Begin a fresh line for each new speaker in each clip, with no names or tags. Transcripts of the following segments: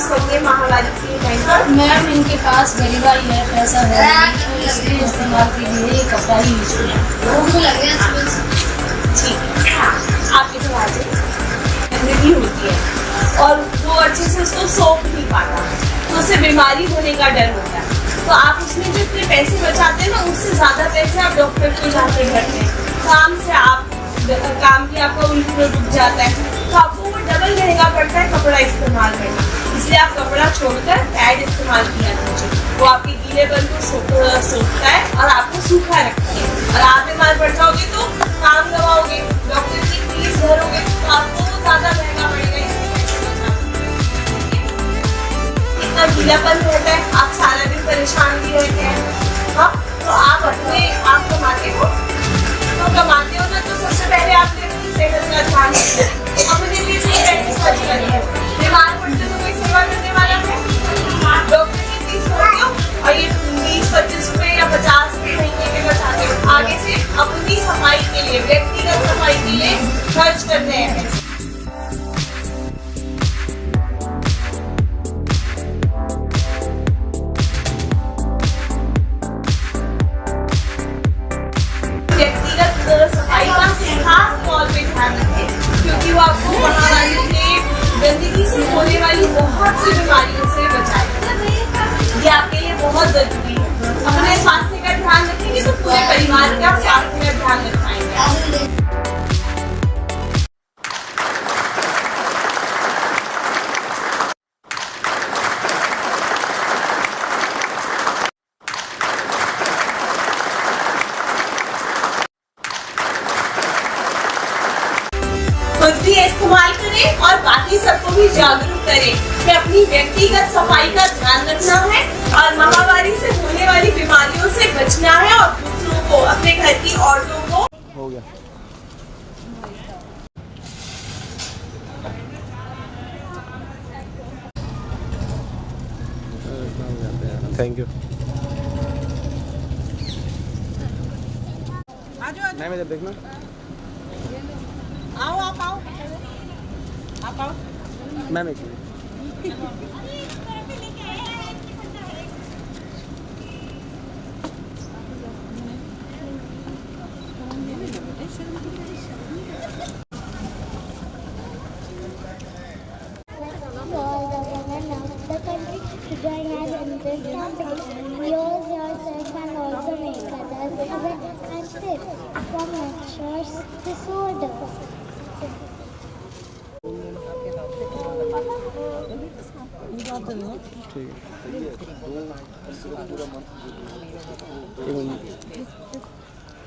Use करती है महामारी के टाइम पर?
मैम इनके पास गरीबाई है, पैसा है, तो इसलिए इस्तेमाल के लिए ये कपड़ा ही यूज किया।
ठीक है, आप इधर आ जाइए। गंदगी होती है और वो अच्छे से उसको सोख नहीं पाता, तो उससे बीमारी होने का डर होता है। तो आप उसमें जो इतने पैसे बचाते हैं ना, उससे ज़्यादा पैसे आप डॉक्टर को जाते करते हैं। काम भी आपका उल्टा रुक जाता है, तो आपको वो डबल महंगा पड़ता है कपड़ा इस्तेमाल करना। इसलिए आप कपड़ा छोड़कर पैड इस्तेमाल किया कीजिए। वो आपके गीलेपन को सोखता है और आपको सूखा रखता है। और आप बीमार पड़ जाओगे तो काम गवाओगे, डॉक्टर की फीस भरोगे, तो आपको ज़्यादा महंगा पड़ेगा। इतना गीलापन रहता है, आप सारा दिन परेशान भी रहते हैं। हाँ, तो आप अपने आप कमाते हो, तो सबसे पहले आपने अपनी सेहत का ध्यान रखना है। अपने लिए भी पैसे खर्च करनी है। बीमार पड़ते तो कोई सेवा करने वाला है? डॉक्टर की फीस भरते हो और ये 20-25 रुपए या 50 रुपए महीने के बचाते हो। आगे से अपनी सफाई के लिए, व्यक्तिगत सफाई के लिए खर्च करते हैं। सफाई का खास तौर पे ध्यान रखें, क्योंकि वो आपको महामारी के गंदगी से होने वाली बहुत सी बीमारियों से बचाएगा। ये आपके लिए बहुत जरूरी है। अपने स्वास्थ्य का ध्यान रखेंगे तो पूरे परिवार का स्वास्थ्य का ध्यान रख पाएंगे। खुद भी इस्तेमाल करें और बाकी सबको भी जागरूक करें कि अपनी व्यक्तिगत सफाई का ध्यान रखना है और महामारी से होने वाली बीमारियों से बचना है और दूसरों को, अपने घर की औरतों को।
हो गया। Thank you. मैम इधर देखना।
आओ आप आओ आप आओ।
मैम एक मिनट। ठीक है।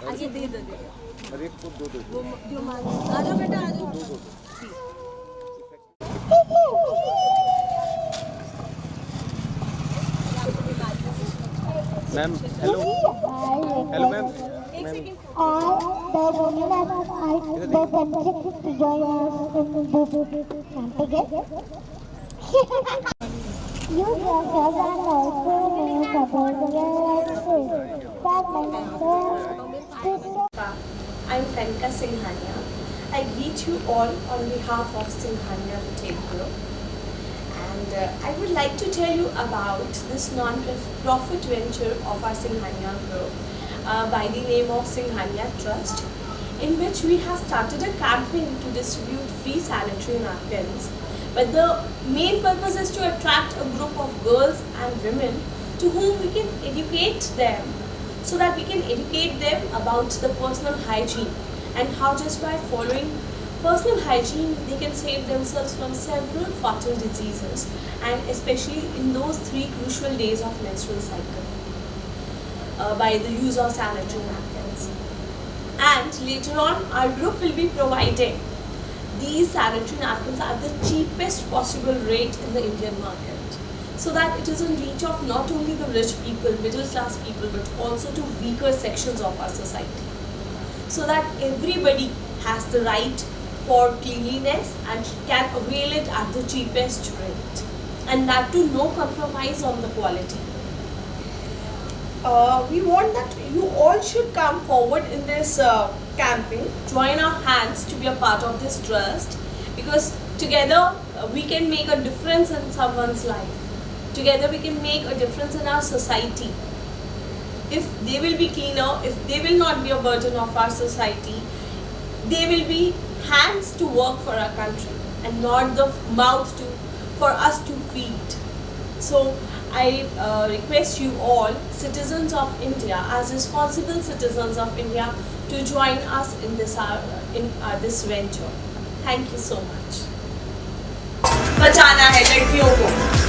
आगे दे दो।
हर एक को दो।
आ जाओ बेटा, आ जाओ।
Ma'am hello. Hello ma'am.
एक second. I'm Kanika Singhania. I greet you all on behalf of Singhania Retail Group. And I would like to tell you about this non-profit venture of our Singhania Group by the name of Singhania Trust, in which we have started a campaign to distribute free sanitary napkins. But the main purpose is to attract a group of girls and women to whom we can educate them, so that we can educate them about the personal hygiene and how just by following personal hygiene they can save themselves from several fatal diseases, and especially in those 3 crucial days of menstrual cycle, by the use of sanitary napkins. And later on our group will be providing these sanitary napkins at the cheapest possible rate in the Indian market, so that it is in reach of not only the rich people, middle class people, but also to weaker sections of our society, so that everybody has the right for cleanliness and can avail it at the cheapest rate, and that too no compromise on the quality. We want that you all should come forward in this campaign, join our hands to be a part of this trust, because together we can make a difference in someone's life. Together we can make a difference in our society. If they will be cleaner, if they will not be a burden of our society, they will be hands to work for our country and not the mouth for us to feed. So I request you all, citizens of India, as responsible citizens of India, to join us in this venture. Thank you so much. बचाना है लड़कियों को.